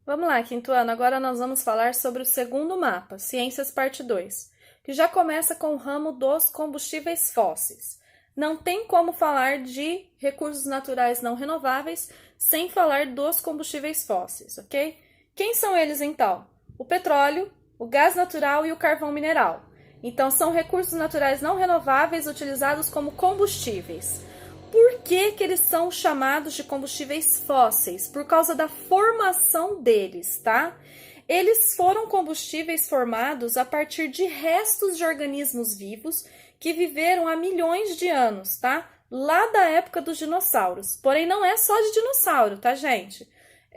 Vamos lá, quinto ano. Agora nós vamos falar sobre o segundo mapa, Ciências Parte 2, que já começa com o ramo dos combustíveis fósseis. Não tem como falar de recursos naturais não renováveis sem falar dos combustíveis fósseis, ok? Quem são eles então? O petróleo, o gás natural e o carvão mineral. Então, são recursos naturais não renováveis utilizados como combustíveis. Por que eles são chamados de combustíveis fósseis? Por causa da formação deles, tá? Eles foram combustíveis formados a partir de restos de organismos vivos que viveram há milhões de anos, tá? Lá da época dos dinossauros. Porém, não é só de dinossauro, tá, gente?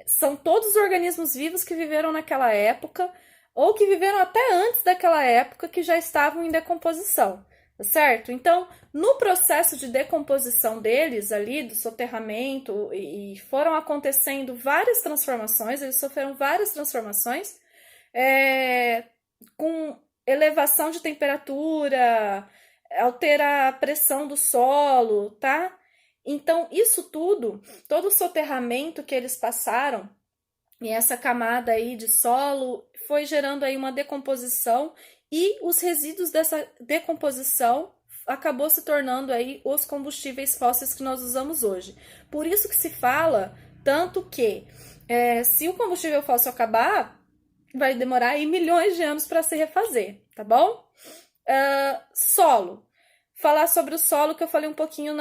São todos os organismos vivos que viveram naquela época ou que viveram até antes daquela época que já estavam em decomposição, tá certo? Então, no processo de decomposição deles ali, do soterramento, e foram acontecendo várias transformações, eles sofreram várias transformações, com elevação de temperatura, alterar a pressão do solo, tá? Então, isso tudo, todo o soterramento que eles passaram, e essa camada aí de solo, foi gerando aí uma decomposição, e os resíduos dessa decomposição acabou se tornando aí os combustíveis fósseis que nós usamos hoje. Por isso que se fala tanto que se o combustível fóssil acabar, vai demorar aí milhões de anos para se refazer, tá bom? Solo. Falar sobre o solo que eu falei um pouquinho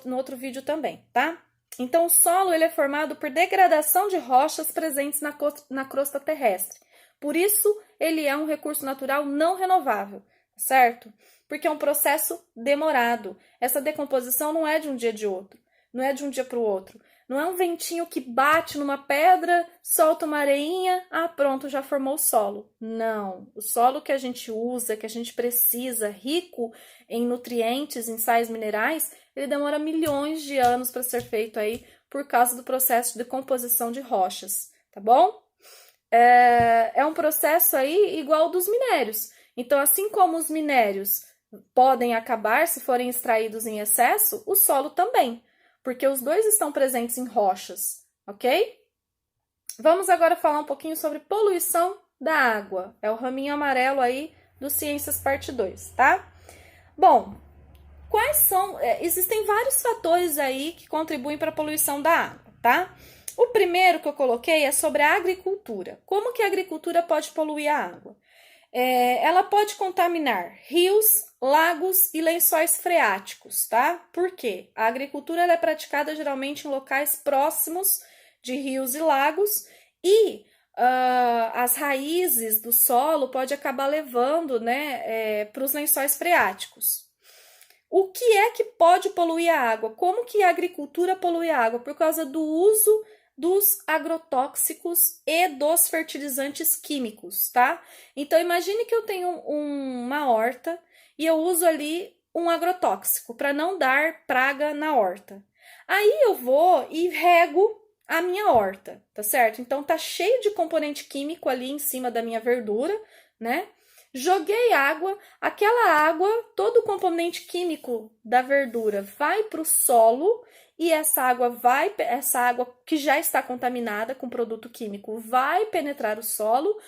no outro vídeo também, tá? Então, o solo ele é formado por degradação de rochas presentes na crosta terrestre. Por isso, ele é um recurso natural não renovável, certo? Porque é um processo demorado. Essa decomposição não é de um dia de outro, não é de um dia para o outro. Não é um ventinho que bate numa pedra, solta uma areinha, pronto, já formou o solo. Não, o solo que a gente usa, que a gente precisa, rico em nutrientes, em sais minerais, ele demora milhões de anos para ser feito aí por causa do processo de decomposição de rochas, tá bom? É um processo aí igual ao dos minérios. Então, assim como os minérios podem acabar se forem extraídos em excesso, o solo também, porque os dois estão presentes em rochas, ok? Vamos agora falar um pouquinho sobre poluição da água. É o raminho amarelo aí do Ciências Parte 2, tá? Bom, quais são... existem vários fatores aí que contribuem para a poluição da água, tá? O primeiro que eu coloquei é sobre a agricultura. Como que a agricultura pode poluir a água? Ela pode contaminar rios, lagos e lençóis freáticos, tá? Por quê? A agricultura ela é praticada geralmente em locais próximos de rios e lagos e as raízes do solo pode acabar levando, né, para os lençóis freáticos. O que é que pode poluir a água? Como que a agricultura polui a água? Por causa do uso dos agrotóxicos e dos fertilizantes químicos, tá? Então, imagine que eu tenho uma horta e eu uso ali um agrotóxico para não dar praga na horta. Aí eu vou e rego a minha horta, tá certo? Então, tá cheio de componente químico ali em cima da minha verdura, né? Joguei água, aquela água, todo o componente químico da verdura vai para o solo e essa água que já está contaminada com produto químico vai penetrar o solo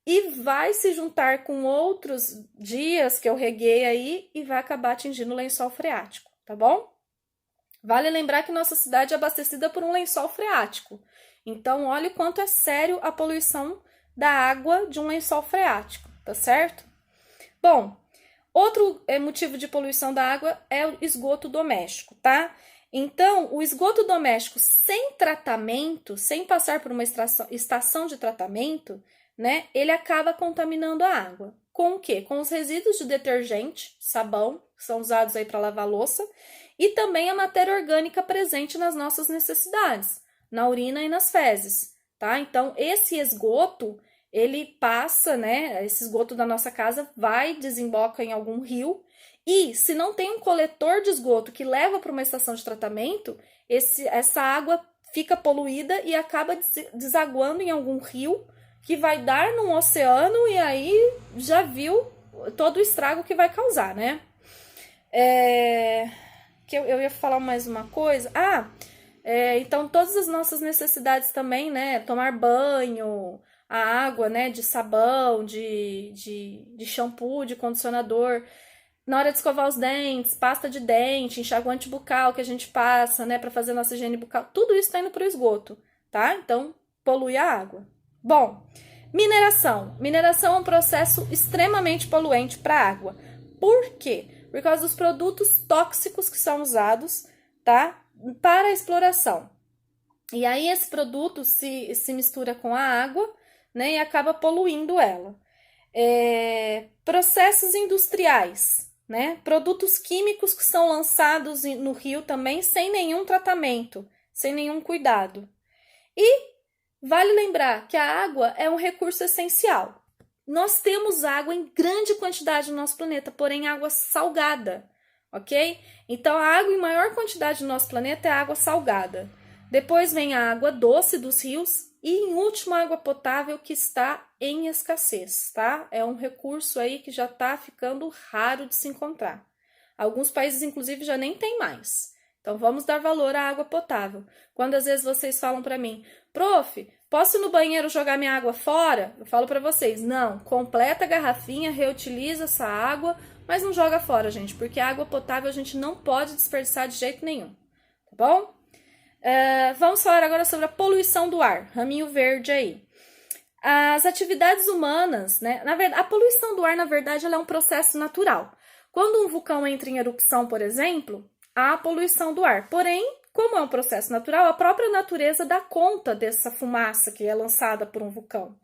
e vai se juntar com outros dias que eu reguei aí e vai acabar atingindo o lençol freático, tá bom? Vale lembrar que nossa cidade é abastecida por um lençol freático. Então, olha o quanto é sério a poluição da água de um lençol freático, tá certo? Bom, outro motivo de poluição da água é o esgoto doméstico, tá? Então, o esgoto doméstico sem tratamento, sem passar por uma estação de tratamento, né, ele acaba contaminando a água. Com o quê? Com os resíduos de detergente, sabão, que são usados aí para lavar louça, e também a matéria orgânica presente nas nossas necessidades, na urina e nas fezes, tá? Então, esse esgoto, ele passa, né, esse esgoto da nossa casa desemboca em algum rio, e se não tem um coletor de esgoto que leva para uma estação de tratamento, essa água fica poluída e acaba desaguando em algum rio, que vai dar num oceano e aí já viu todo o estrago que vai causar, né? Que eu ia falar mais uma coisa. Então, todas as nossas necessidades também, né? Tomar banho, a água, né? De sabão, de shampoo, de condicionador. Na hora de escovar os dentes, pasta de dente, enxaguante bucal que a gente passa, né? Para fazer nossa higiene bucal. Tudo isso está indo para o esgoto, tá? Então, polui a água. Bom, mineração. Mineração é um processo extremamente poluente para a água. Por quê? Por causa dos produtos tóxicos que são usados, tá? Para a exploração. E aí esse produto se mistura com a água, né? E acaba poluindo ela. Processos industriais, né? Produtos químicos que são lançados no rio também sem nenhum tratamento, sem nenhum cuidado. E vale lembrar que a água é um recurso essencial. Nós temos água em grande quantidade no nosso planeta, porém água salgada, ok? Então a água em maior quantidade no nosso planeta é água salgada. Depois vem a água doce dos rios e, em último, a água potável que está em escassez, tá? É um recurso aí que já está ficando raro de se encontrar. Alguns países, inclusive, já nem tem mais. Então, vamos dar valor à água potável. Quando às vezes vocês falam para mim, prof, posso ir no banheiro jogar minha água fora? Eu falo para vocês, não, completa a garrafinha, reutiliza essa água, mas não joga fora, gente, porque a água potável a gente não pode desperdiçar de jeito nenhum, tá bom? Vamos falar agora sobre a poluição do ar, raminho verde aí. As atividades humanas, né? Na verdade, a poluição do ar, na verdade, ela é um processo natural. Quando um vulcão entra em erupção, por exemplo, há poluição do ar. Porém, como é um processo natural, a própria natureza dá conta dessa fumaça que é lançada por um vulcão.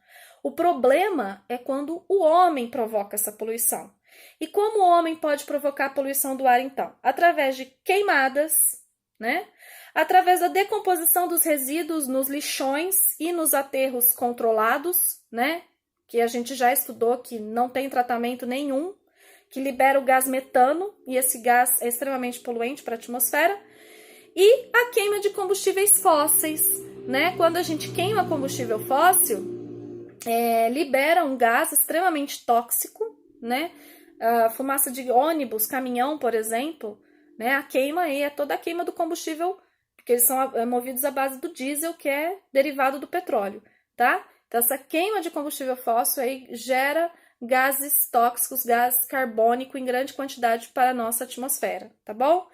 O problema é quando o homem provoca essa poluição. E como o homem pode provocar a poluição do ar, então? Através de queimadas, né? Através da decomposição dos resíduos nos lixões e nos aterros controlados, né? Que a gente já estudou que não tem tratamento nenhum, que libera o gás metano, e esse gás é extremamente poluente para a atmosfera. E a queima de combustíveis fósseis, né? Quando a gente queima combustível fóssil, libera um gás extremamente tóxico, né? A fumaça de ônibus, caminhão, por exemplo, né? A queima aí é toda a queima do combustível, porque eles são movidos à base do diesel, que é derivado do petróleo, tá? Então, essa queima de combustível fóssil aí gera gases tóxicos, gás carbônico em grande quantidade para a nossa atmosfera, tá bom?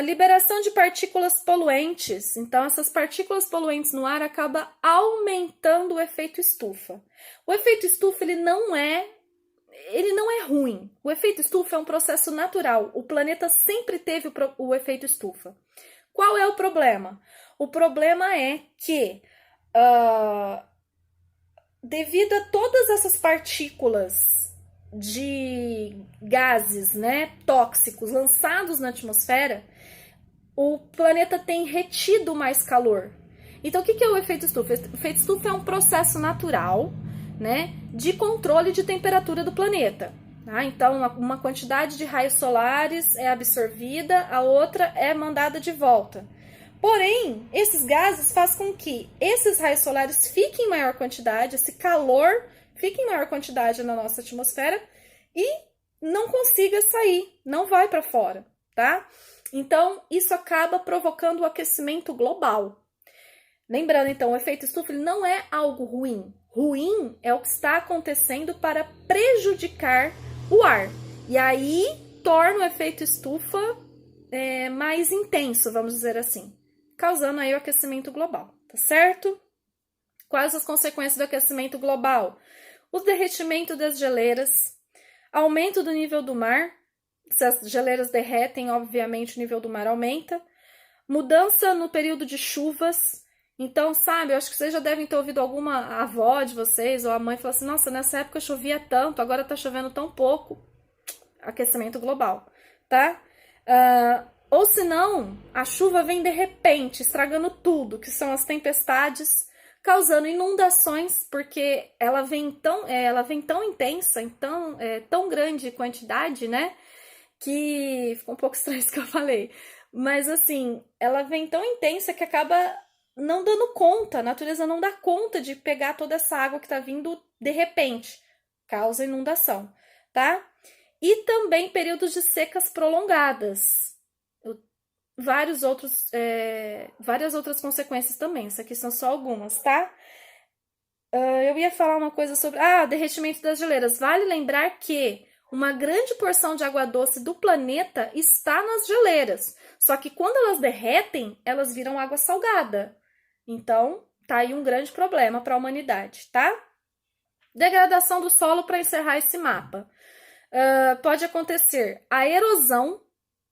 Liberação de partículas poluentes. Então, essas partículas poluentes no ar acabam aumentando o efeito estufa. O efeito estufa, ele não é ruim. O efeito estufa é um processo natural. O planeta sempre teve o efeito estufa. Qual é o problema? O problema é que, devido a todas essas partículas de gases, né, tóxicos lançados na atmosfera, o planeta tem retido mais calor. Então, o que é o efeito estufa? O efeito estufa é um processo natural, né, de controle de temperatura do planeta. Tá? Então, uma quantidade de raios solares é absorvida, a outra é mandada de volta. Porém, esses gases fazem com que esses raios solares fiquem em maior quantidade, esse calor fique em maior quantidade na nossa atmosfera e não consiga sair, não vai para fora, tá? Então, isso acaba provocando o aquecimento global. Lembrando, então, o efeito estufa ele não é algo ruim. Ruim é o que está acontecendo para prejudicar o ar. E aí, torna o efeito estufa mais intenso, vamos dizer assim, causando aí o aquecimento global, tá certo? Quais as consequências do aquecimento global? O derretimento das geleiras, aumento do nível do mar, se as geleiras derretem, obviamente o nível do mar aumenta, mudança no período de chuvas. Então, sabe, eu acho que vocês já devem ter ouvido alguma avó de vocês ou a mãe falar assim, nossa, nessa época chovia tanto, agora tá chovendo tão pouco. Aquecimento global, tá? Ou senão, a chuva vem de repente, estragando tudo, que são as tempestades, causando inundações, porque ela vem tão intensa, em tão grande quantidade, né? Que ficou um pouco estranho isso que eu falei. Mas assim, ela vem tão intensa que acaba não dando conta, a natureza não dá conta de pegar toda essa água que tá vindo de repente, causa inundação, tá? E também períodos de secas prolongadas. várias outras consequências também. Isso aqui são só algumas, tá? Eu ia falar uma coisa sobre derretimento das geleiras. Vale lembrar que uma grande porção de água doce do planeta está nas geleiras. Só que quando elas derretem, elas viram água salgada. Então, tá aí um grande problema para a humanidade, tá? Degradação do solo para encerrar esse mapa. Pode acontecer a erosão.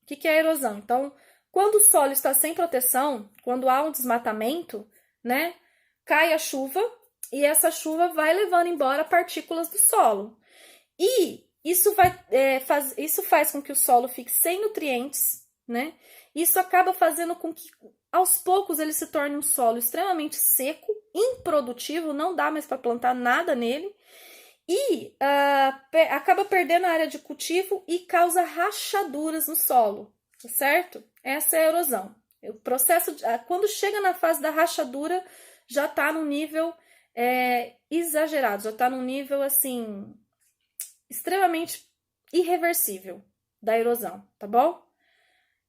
O que é a erosão? Então, quando o solo está sem proteção, quando há um desmatamento, né, cai a chuva e essa chuva vai levando embora partículas do solo. E isso faz com que o solo fique sem nutrientes, né? Isso acaba fazendo com que, aos poucos, ele se torne um solo extremamente seco, improdutivo, não dá mais para plantar nada nele, e acaba perdendo a área de cultivo e causa rachaduras no solo, tá certo? Essa é a erosão. O processo, quando chega na fase da rachadura, já está num nível exagerado, já está num nível, assim, extremamente irreversível da erosão, tá bom?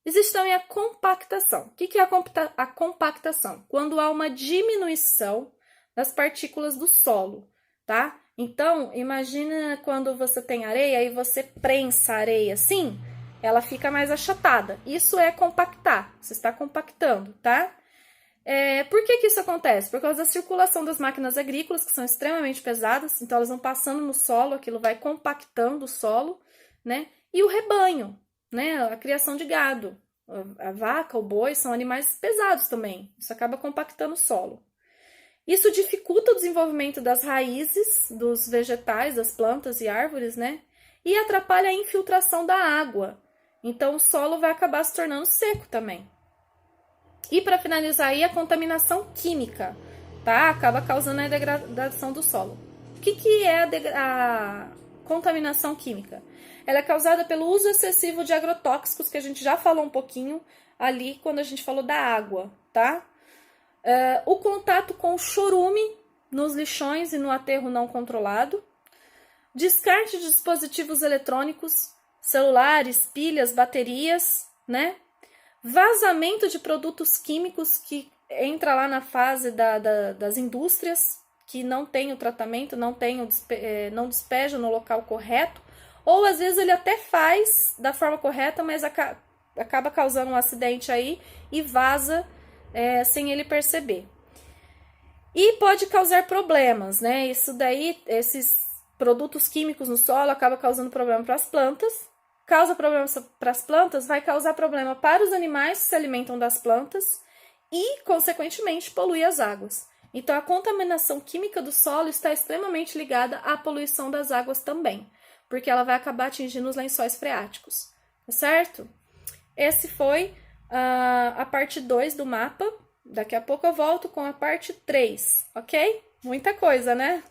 Existe também a compactação. O que é a compactação? Quando há uma diminuição das partículas do solo, tá? Então, imagina quando você tem areia e você prensa a areia assim, ela fica mais achatada. Isso é compactar, você está compactando, tá? Por que isso acontece? Por causa da circulação das máquinas agrícolas, que são extremamente pesadas, então elas vão passando no solo, aquilo vai compactando o solo, né? E o rebanho, né? A criação de gado. A vaca, o boi são animais pesados também. Isso acaba compactando o solo. Isso dificulta o desenvolvimento das raízes dos vegetais, das plantas e árvores, né? E atrapalha a infiltração da água. Então o solo vai acabar se tornando seco também. E para finalizar aí, a contaminação química, tá? Acaba causando a degradação do solo. O que é a contaminação química? Ela é causada pelo uso excessivo de agrotóxicos, que a gente já falou um pouquinho ali quando a gente falou da água, tá? O contato com o chorume nos lixões e no aterro não controlado. Descarte de dispositivos eletrônicos, celulares, pilhas, baterias, né? Vazamento de produtos químicos que entra lá na fase das indústrias, que não tem o tratamento, não despeja no local correto, ou às vezes ele até faz da forma correta, mas acaba causando um acidente aí e vaza sem ele perceber. E pode causar problemas, né? Isso daí, esses produtos químicos no solo acabam causando problema para as plantas. Causa problemas para as plantas, vai causar problema para os animais que se alimentam das plantas e, consequentemente, polui as águas. Então, a contaminação química do solo está extremamente ligada à poluição das águas também, porque ela vai acabar atingindo os lençóis freáticos, tá certo? Esse foi a parte 2 do mapa. Daqui a pouco eu volto com a parte 3, ok? Muita coisa, né?